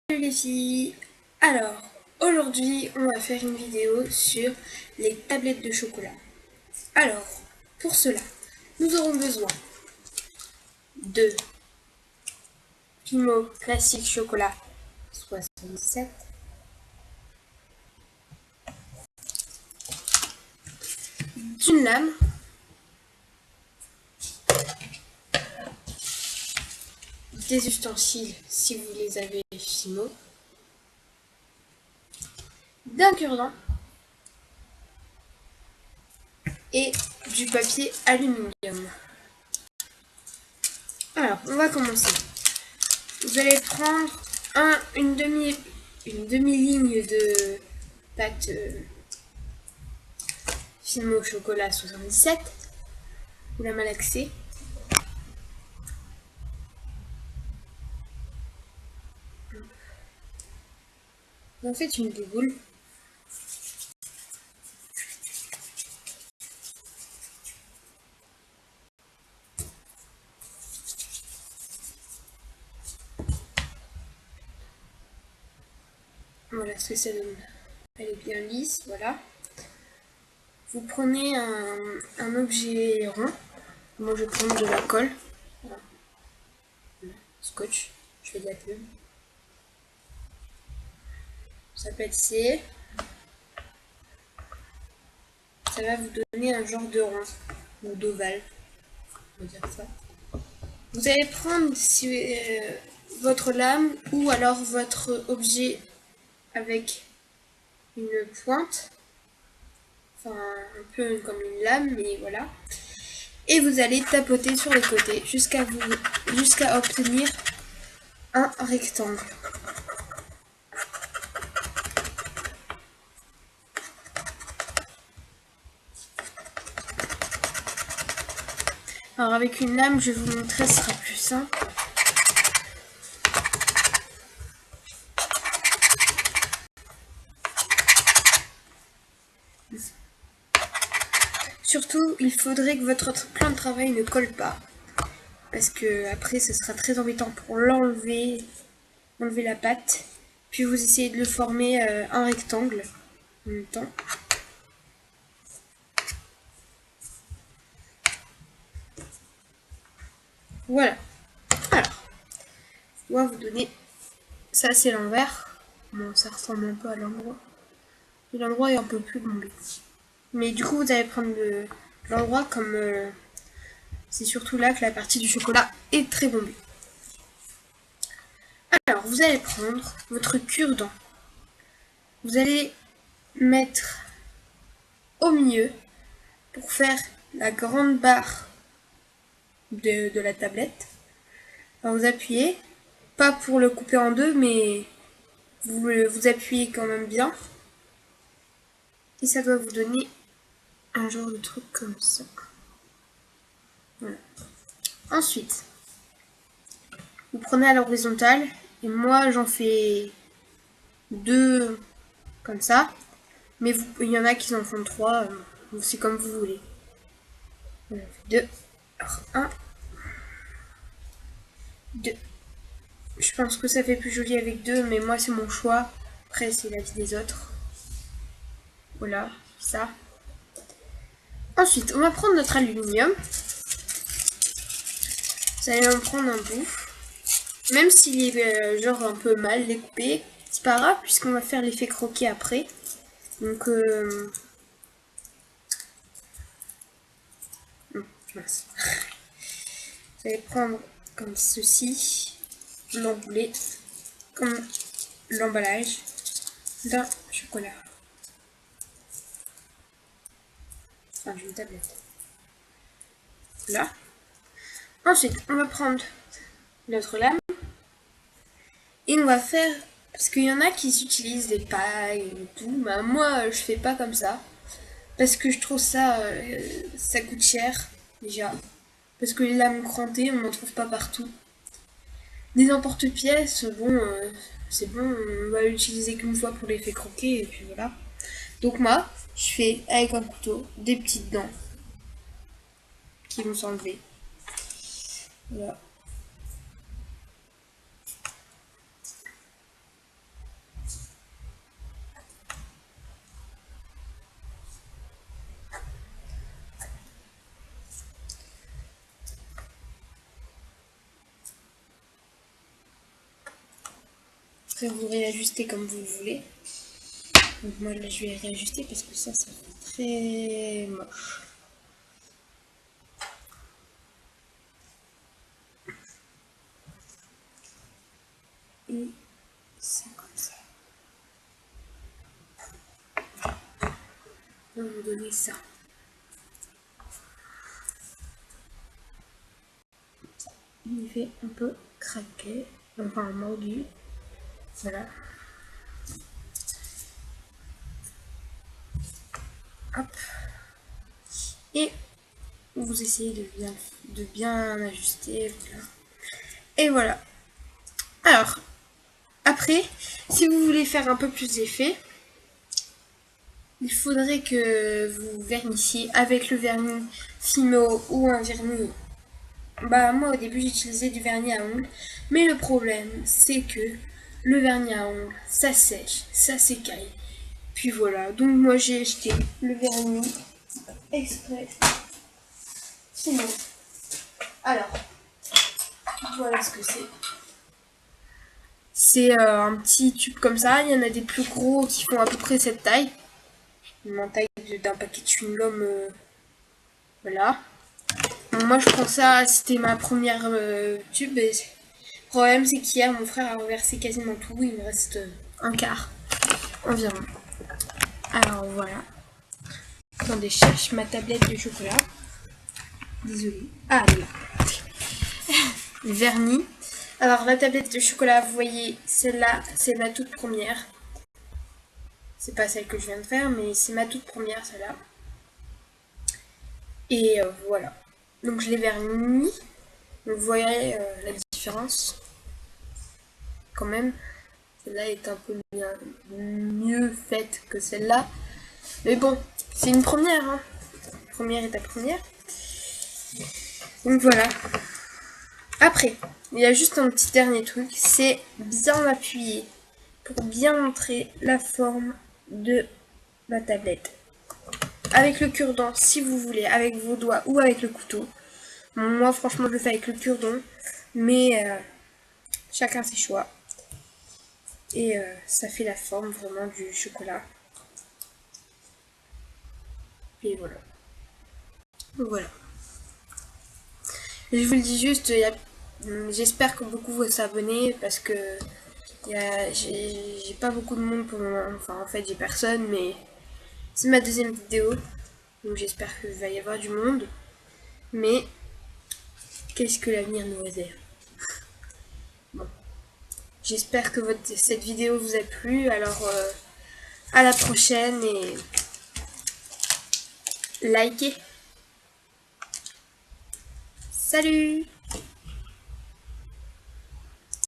Salut les filles. Alors, aujourd'hui, on va faire une vidéo sur les tablettes de chocolat. Alors, pour cela, nous aurons besoin de Fimo Classique Chocolat 77, d'une lame, des ustensiles si vous les avez Fimo, d'un cure-dent et du papier aluminium. Alors, on va commencer. Vous allez prendre une demi-ligne de pâte Fimo Chocolat 77. Vous la malaxez. Vous en faites une boule. Voilà ce que ça donne. Elle est bien lisse, voilà. Vous prenez un objet rond. Moi je prends de la colle. Voilà. Scotch. Je fais de la pub. Ça peut être C. Ça va vous donner un genre de rond ou d'ovale. On va dire ça. Vous allez prendre votre lame ou alors votre objet avec une pointe. Enfin, un peu comme une lame, mais voilà. Et vous allez tapoter sur les côtés jusqu'à obtenir un rectangle. Alors avec une lame, je vais vous montrer, ce sera plus simple. Surtout, il faudrait que votre plan de travail ne colle pas. Parce que après, ce sera très embêtant pour enlever la pâte. Puis vous essayez de le former un rectangle en même temps. Voilà. Alors, je dois vous donner... Ça, c'est l'envers. Bon, ça ressemble un peu à l'endroit. Et l'endroit est un peu plus bombé. Mais du coup, vous allez prendre l'endroit comme... c'est surtout là que la partie du chocolat est très bombée. Alors, vous allez prendre votre cure-dent. Vous allez mettre au milieu pour faire la grande barre de la tablette. Alors, vous appuyez, pas pour le couper en deux, mais vous appuyez quand même bien. Et ça doit vous donner un genre de truc comme ça. Voilà. Ensuite, vous prenez à l'horizontale, et moi j'en fais 2 comme ça, mais il y en a qui en font 3, c'est comme vous voulez. Voilà, 2, alors 1, 2. Je pense que ça fait plus joli avec 2, mais moi c'est mon choix. Après c'est la vie des autres. Voilà, ça. Ensuite, on va prendre notre aluminium. Vous allez en prendre un bout. Même s'il est genre un peu mal découpé, c'est pas grave puisqu'on va faire l'effet croquet après. Donc mince. Vous allez prendre comme ceci, l'embouler comme l'emballage d'un chocolat. Enfin d'une tablette. Là. Ensuite, on va prendre notre lame et on va faire, parce qu'il y en a qui utilisent des pailles et tout, bah moi je fais pas comme ça parce que je trouve ça ça coûte cher déjà, parce que les lames crantées on n'en trouve pas partout. Des emporte-pièces, bon c'est bon, on va l'utiliser qu'une fois pour l'effet croquer et puis voilà. Donc moi je fais avec un couteau des petites dents qui vont s'enlever. Voilà. Après, vous réajustez comme vous le voulez. Donc moi là je vais réajuster parce que ça fait très moche. Et ça comme ça. On va vous donner ça. Il fait un peu craquer, enfin mordu. Voilà. Hop. Et vous essayez de bien ajuster. Voilà. Et voilà. Alors, après, si vous voulez faire un peu plus d'effet, il faudrait que vous vernissiez avec le vernis Fimo ou un vernis. Bah moi au début j'utilisais du vernis à ongles, mais le problème c'est que le vernis à ongles ça sèche, ça s'écaille. Puis voilà, donc moi j'ai acheté le vernis exprès Fimo. Alors, voilà ce que c'est. C'est un petit tube comme ça, il y en a des plus gros qui font à peu près cette taille. Une taille d'un paquet de chewing-gum, voilà. Donc, moi je prends ça, c'était ma première tube. Et le problème c'est qu'hier mon frère a reversé quasiment tout, il me reste un quart environ. Alors voilà. Attendez, je cherche ma tablette de chocolat. Désolée. Ah là. Vernis. Alors la tablette de chocolat, vous voyez, celle-là, c'est ma toute première. C'est pas celle que je viens de faire, mais c'est ma toute première, celle-là. Et voilà. Donc je l'ai vernis. Vous voyez la différence. Quand même, celle-là est un peu mieux faite que celle-là. Mais bon, c'est une première. Hein. La première est ta première. Donc voilà. Après, il y a juste un petit dernier truc, c'est bien appuyer pour bien montrer la forme de la tablette. Avec le cure-dent, si vous voulez, avec vos doigts ou avec le couteau. Moi, franchement, je le fais avec le cure-dent, mais chacun ses choix. Et ça fait la forme vraiment du chocolat. Et voilà. Voilà. Je vous le dis juste, j'espère que beaucoup vont s'abonner parce que j'ai pas beaucoup de monde pour le moment. Enfin, en fait, j'ai personne, mais c'est ma deuxième vidéo. Donc j'espère qu'il va y avoir du monde. Mais qu'est-ce que l'avenir nous réserve? Bon. J'espère que cette vidéo vous a plu. Alors à la prochaine et likez. Salut!